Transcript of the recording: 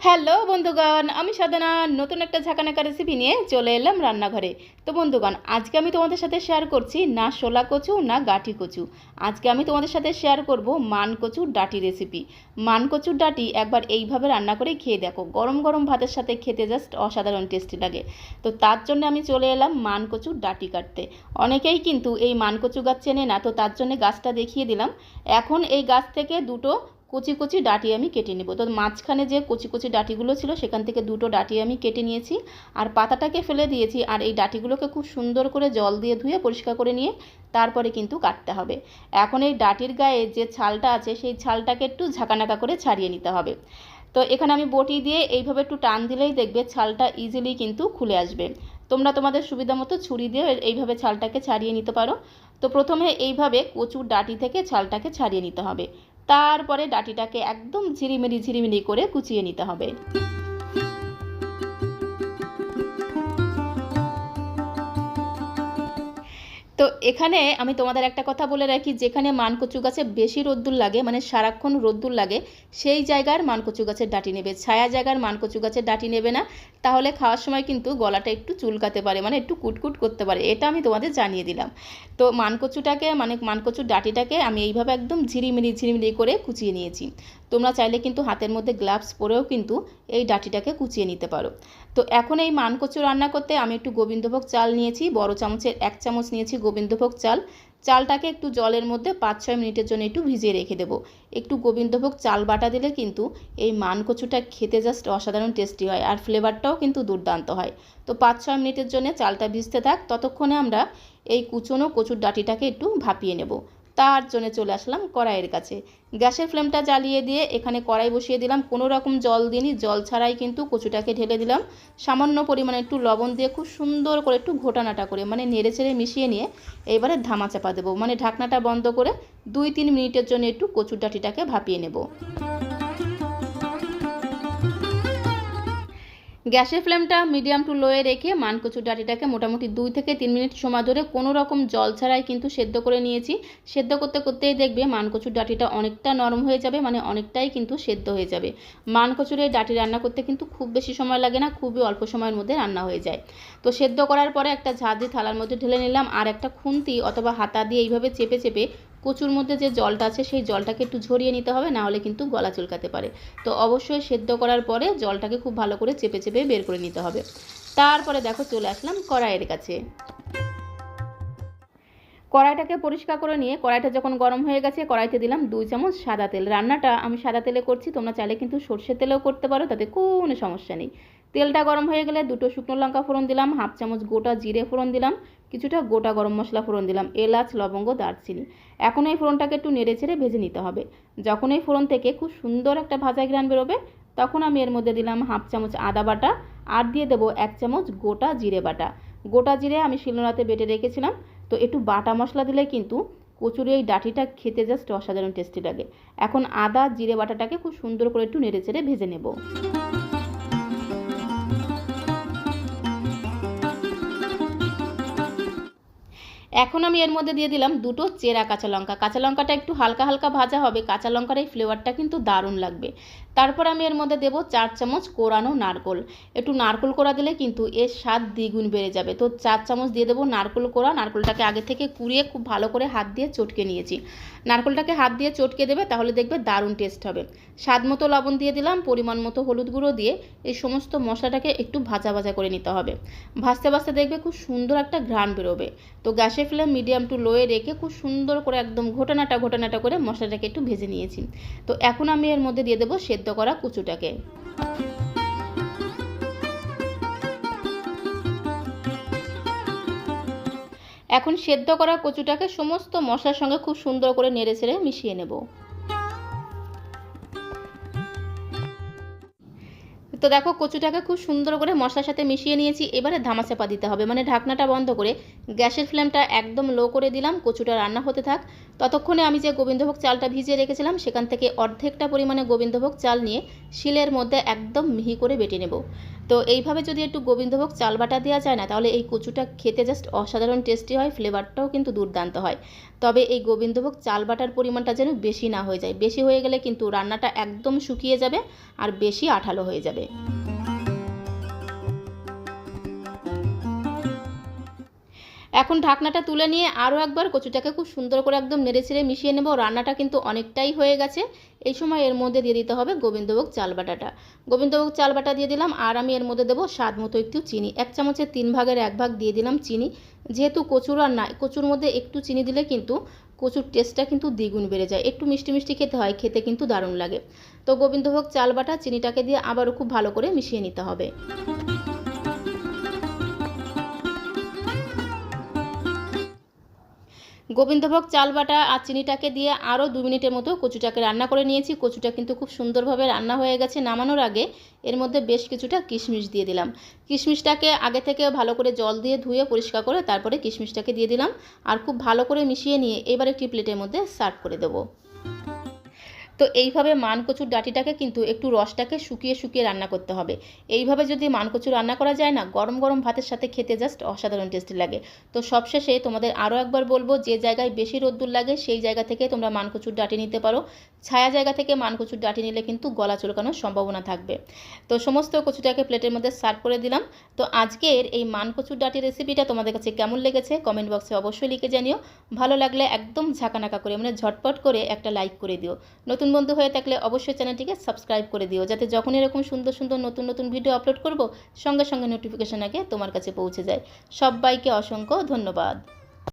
Hello বন্ধুগণ, আমি সাধনা নতুন একটা ঝাঁকানাকা রেসিপি নিয়ে চলে এলাম রান্নাঘরে। তো বন্ধুগণ, আজকে আমি তোমাদের সাথে শেয়ার করছি না শোলা কচু না গাঁটি কচু। আজকে আমি তোমাদের সাথে শেয়ার করব মান কচুর ডাঁটি রেসিপি। মান কচুর ডাঁটি একবার এইভাবে রান্না করে খেয়ে দেখো, গরম গরম ভাতের সাথে খেতে জাস্ট অসাধারণ টেস্টি লাগে। তো তার জন্য আমি চলে এলাম মান কচুর ডাঁটি কাটতে। অনেকেই কিন্তু এই মান কচু গাছ চেনে না, তো তার জন্য গাছটা দেখিয়ে দিলাম। এখন এই গাছ থেকে দুটো কচি কচি ডাঁটি আমি কেটে নেব। তো মাঝখানে যে কচি কচি ডাঁটিগুলো ছিল সেখান থেকে দুটো ডাঁটি আমি কেটে নিয়েছি, আর পাতাটাকে ফেলে দিয়েছি। আর এই ডাঁটিগুলোকে খুব সুন্দর করে জল দিয়ে ধুয়ে পরিষ্কার করে নিয়ে তারপরে কিন্তু কাটতে হবে। এখন এই ডাঁটির গায়ে যে ছালটা আছে সেই ছালটাকে একটু ঝাঁকানাকা করে ছাড়িয়ে নিতে হবে। তো এখানে আমি বটি দিয়ে এইভাবে একটু টান দিলেই দেখবে ছালটা ইজিলি কিন্তু খুলে আসবে। তোমরা তোমাদের সুবিধা মতো ছুরি দিয়ে এইভাবে ছালটাকে ছাড়িয়ে নিতে পারো। তো প্রথমে এইভাবে কচুর ডাঁটি থেকে ছালটাকে ছাড়িয়ে নিতে হবে, তারপরে ডাঁটিটাকে একদম ঝিরিমিরি ঝিরিমিরি করে কুচিয়ে নিতে হবে। তো এখানে আমি তোমাদের একটা কথা বলে রাখি, যেখানে মানকচু গাছে বেশি রোদ্দুর লাগে, মানে সারাক্ষণ রোদ্দুর লাগে, সেই জায়গার মানকচু গাছের ডাঁটি নেবে, ছায়া জায়গার মানকচু গাছের ডাঁটি নেবে না। তাহলে খাওয়ার সময় কিন্তু গলাটা একটু চুলকাতে পারে, মানে একটু কুটকুট করতে পারে, এটা আমি তোমাদের জানিয়ে দিলাম। তো মানকচুটাকে মানে মানকচুর ডাঁটিটাকে আমি এইভাবে একদম ঝিরিমিরি ঝিরিমিরি করে কুচিয়ে নিয়েছি। তোমরা চাইলে কিন্তু হাতের মধ্যে গ্লাভস পরেও কিন্তু এই ডাঁটিটাকে কুচিয়ে নিতে পারো। তো এখন এই মানকচু রান্না করতে আমি একটু গোবিন্দভোগ চাল নিয়েছি, বড় চামচের 1 চামচ নিয়েছি গোবিন্দভোগ চাল। চালটাকে একটু জলের মধ্যে 5-6 মিনিটের জন্য একটু ভিজিয়ে রেখে দেবো। একটু গোবিন্দভোগ চাল বাটা দিলে কিন্তু এই মানকচুটা খেতে জাস্ট অসাধারণ টেস্টি হয়, আর ফ্লেভারটাও কিন্তু দুর্দান্ত হয়। তো 5-6 মিনিটের জন্য চালটা ভিজতে থাক, ততক্ষণে আমরা এই কুচনো কচুর ডাঁটিটাকে একটু ভাপিয়ে নেব। তার জন্য চলে আসলাম কড়াইয়ের কাছে। গ্যাসের ফ্লেমটা জ্বালিয়ে দিয়ে এখানে কড়াই বসিয়ে দিলাম, কোনো রকম জল দিইনি, জল ছাড়াই কিন্তু কচুটাকে ঢেলে দিলাম। সামান্য পরিমাণে একটু লবণ দিয়ে খুব সুন্দর করে একটু ঘোটানাটা করে মানে নেড়ে চেড়ে মিশিয়ে নিয়ে এবারে ধামা চাপা দেবো, মানে ঢাকনাটা বন্ধ করে 2-3 মিনিটের জন্য একটু কচুর ডাঁটিটাকে ভাপিয়ে নেব। গ্যাসের ফ্লেমটা মিডিয়াম টু লোয়ে রেখে মানকচুর ডাঁটিটাকে মোটামুটি 2 থেকে 3 মিনিট সময় ধরে কোনো রকম জল ছাড়াই কিন্তু সেদ্ধ করে নিয়েছি। সেদ্ধ করতে করতেই দেখবে মানকচুর ডাঁটিটা অনেকটা নরম হয়ে যাবে, মানে অনেকটাই কিন্তু সেদ্ধ হয়ে যাবে। মানকচুর এই ডাঁটি রান্না করতে কিন্তু খুব বেশি সময় লাগে না, খুবই অল্প সময়ের মধ্যে রান্না হয়ে যায়। তো সেদ্ধ করার পরে একটা ঝাঁঝরি থালার মধ্যে ঢেলে নিলাম, আর একটা খুন্তি অথবা হাতা দিয়ে এইভাবে চেপে চেপে কচুর মধ্যে যে জলটা আছে সেই জলটাকে একটু ঝরিয়ে নিতে হবে, না হলে কিন্তু গলা চুলকাতে পারে। তো অবশ্যই সেদ্ধ করার পরে জলটাকে খুব ভালো করে চেপে চেপে বের করে নিতে হবে। তারপরে দেখো চলে আসলাম কড়াইয়ের কাছে। কড়াইটাকে পরিষ্কার করে নিয়ে কড়াইটা যখন গরম হয়ে গেছে কড়াইতে দিলাম 2 চামচ সাদা তেল। রান্নাটা আমি সাদা তেলে করছি, তোমরা চাইলে কিন্তু সর্ষের তেলেও করতে পারো, তাতে কোনো সমস্যা নেই। তেলটা গরম হয়ে গেলে 2টো শুকনো লঙ্কা ফোড়ন দিলাম, 1/2 চামচ গোটা জিরে ফোড়ন দিলাম, কিছুটা গোটা গরম মশলা ফোড়ন দিলাম, এলাচ লবঙ্গ দারচিনি। এখন এই ফোড়নটাকে একটু নেড়ে চেড়ে ভেজে নিতে হবে। যখন এই ফোড়ন থেকে খুব সুন্দর একটা ভাজা ঘ্রাণ বেরোবে তখন আমি এর মধ্যে দিলাম 1/2 চামচ আদা বাটা, আর দিয়ে দেবো 1 চামচ গোটা জিরে বাটা। গোটা জিরে আমি শিলনোড়াতে বেটে রেখেছিলাম। তো একটু বাটা মশলা দিলে কিন্তু কচুরি এই ডাঁটিটা খেতে জাস্ট অসাধারণ টেস্টি লাগে। এখন আদা জিরে বাটাটাকে খুব সুন্দর করে একটু নেড়ে চেড়ে ভেজে নেব। এখন আমি এর মধ্যে দিয়ে দিলাম 2টো চেরা কাঁচা লঙ্কা। কাঁচা লঙ্কাটা একটু হালকা হালকা ভাজা হবে, কাঁচা লঙ্কার এই ফ্লেভারটা কিন্তু দারুণ লাগবে। তারপর আমি এর মধ্যে দেবো 4 চামচ কোরানো নারকোল। একটু নারকোল কোড়া দিলে কিন্তু এর স্বাদ দ্বিগুণ বেড়ে যাবে। তো 4 চামচ দিয়ে দেবো নারকোল কোড়া। নারকোলটাকে আগে থেকে কুড়িয়ে খুব ভালো করে হাত দিয়ে চটকে নিয়েছি। নারকোলটাকে হাত দিয়ে চটকে দেবে, তাহলে দেখবে দারুণ টেস্ট হবে। স্বাদ মতো লবণ দিয়ে দিলাম, পরিমাণ মতো হলুদ গুঁড়ো দিয়ে এই সমস্ত মশলাটাকে একটু ভাজা ভাজা করে নিতে হবে। ভাজতে ভাজতে দেখবে খুব সুন্দর একটা ঘ্রাণ বেরোবে। তো গ্যাসের ফ্লেম মিডিয়াম টু লোয়ে রেখে খুব সুন্দর করে একদম ঘোটানাটা করে মশলাটাকে একটু ভেজে নিয়েছি। তো এখন আমি এর মধ্যে দিয়ে দেবো সেদ্ধ করা কচুটাকে। এখন সেদ্ধ করা কচুটাকে সমস্ত মশলার সঙ্গে খুব সুন্দর করে নেড়ে চেড়ে মিশিয়ে নেব। তো দেখো কচুটাকে খুব সুন্দর করে মশলার সাথে মিশিয়ে নিয়েছি। এবারে ধামা চাপা দিতে হবে, মানে ঢাকনাটা বন্ধ করে গ্যাসের ফ্লেমটা একদম লো করে দিলাম। কচুটা রান্না হতে থাক। ততক্ষণে আমি যে গোবিন্দভোগ চালটা ভিজিয়ে রেখেছিলাম সেখান থেকে অর্ধেকটা পরিমাণে গোবিন্দভোগ চাল নিয়ে শিলের মধ্যে একদম মিহি করে বেটে নেব। তো এইভাবে যদি একটু গোবিন্দভোগ চাল বাটা দেওয়া যায় না, তাহলে এই কচুটা খেতে জাস্ট অসাধারণ টেস্টি হয়, ফ্লেভারটাও কিন্তু দুর্দান্ত হয়। তবে এই গোবিন্দভোগ চাল বাটার পরিমাণটা যেন বেশি না হয়ে যায়, বেশি হয়ে গেলে কিন্তু রান্নাটা একদম শুকিয়ে যাবে আর বেশি আঠালো হয়ে যাবে। এখন ঢাকনাটা তুলে নিয়ে আরও একবার কচুটাকে খুব সুন্দর করে একদম নেড়েচেড়ে মিশিয়ে নেব। রান্নাটা কিন্তু অনেকটাই হয়ে গেছে। এই সময় এর মধ্যে দিয়ে দিতে হবে গোবিন্দভোগ চাল বাটাটা। গোবিন্দভোগ চাল বাটা দিয়ে দিলাম, আর আমি এর মধ্যে দেবো স্বাদ মতো একটু চিনি। 1 চামচের 3 ভাগের 1 ভাগ দিয়ে দিলাম চিনি। যেহেতু কচুর রান্না, কচুর মধ্যে একটু চিনি দিলে কিন্তু কচুর টেস্টটা কিন্তু দ্বিগুণ বেড়ে যায়। একটু মিষ্টি মিষ্টি খেতে হয়, খেতে কিন্তু দারুণ লাগে। তো গোবিন্দভোগ চাল বাটা চিনিটাকে দিয়ে আবারও খুব ভালো করে মিশিয়ে নিতে হবে। গোবিন্দভোগ চাল বাটা আর চিনিটাকে দিয়ে আরও 2 মিনিটের মতো কচুটাকে রান্না করে নিয়েছি। কচুটা কিন্তু খুব সুন্দরভাবে রান্না হয়ে গেছে। নামানোর আগে এর মধ্যে বেশ কিছুটা কিশমিশ দিয়ে দিলাম। কিশমিশটাকে আগে থেকে ভালো করে জল দিয়ে ধুয়ে পরিষ্কার করে তারপরে কিশমিশটাকে দিয়ে দিলাম, আর খুব ভালো করে মিশিয়ে নিয়ে এবার একটি প্লেটের মধ্যে সার্ভ করে দেবো। তো এইভাবে মানকচুর ডাঁটিটাকে কিন্তু একটু রসটাকে শুকিয়ে শুকিয়ে রান্না করতে হবে। এইভাবে যদি মানকচু রান্না করা যায় না, গরম গরম ভাতের সাথে খেতে জাস্ট অসাধারণ টেস্টি লাগে। তো সবশেষে তোমাদের আরও একবার বলবো, যে জায়গায় বেশি রোদ্দুর লাগে সেই জায়গা থেকে তোমরা মানকচুর ডাঁটি নিতে পারো। ছায়া জায়গা থেকে মানকচুর ডাঁটি নিলে কিন্তু গলা চুলকানোর সম্ভাবনা থাকবে। তো সমস্ত কচুটাকে প্লেটের মধ্যে সার্ভ করে দিলাম। তো আজকের এই মানকচুর ডাঁটি রেসিপিটা তোমাদের কাছে কেমন লেগেছে কমেন্ট বক্সে অবশ্যই লিখে জানিও। ভালো লাগলে একদম ঝাঁকানাকা করে, মানে ঝটপট করে একটা লাইক করে দিও। নতুন বন্ধু হয়ে থাকলে অবশ্যই চ্যানেলটিকে সাবস্ক্রাইব করে দিও, যাতে যখন এরকম সুন্দর সুন্দর নতুন নতুন ভিডিও আপলোড করব সঙ্গে সঙ্গে নোটিফিকেশন আগে তোমার কাছে পৌঁছে যায়। সবাইকে অসংখ্য ধন্যবাদ।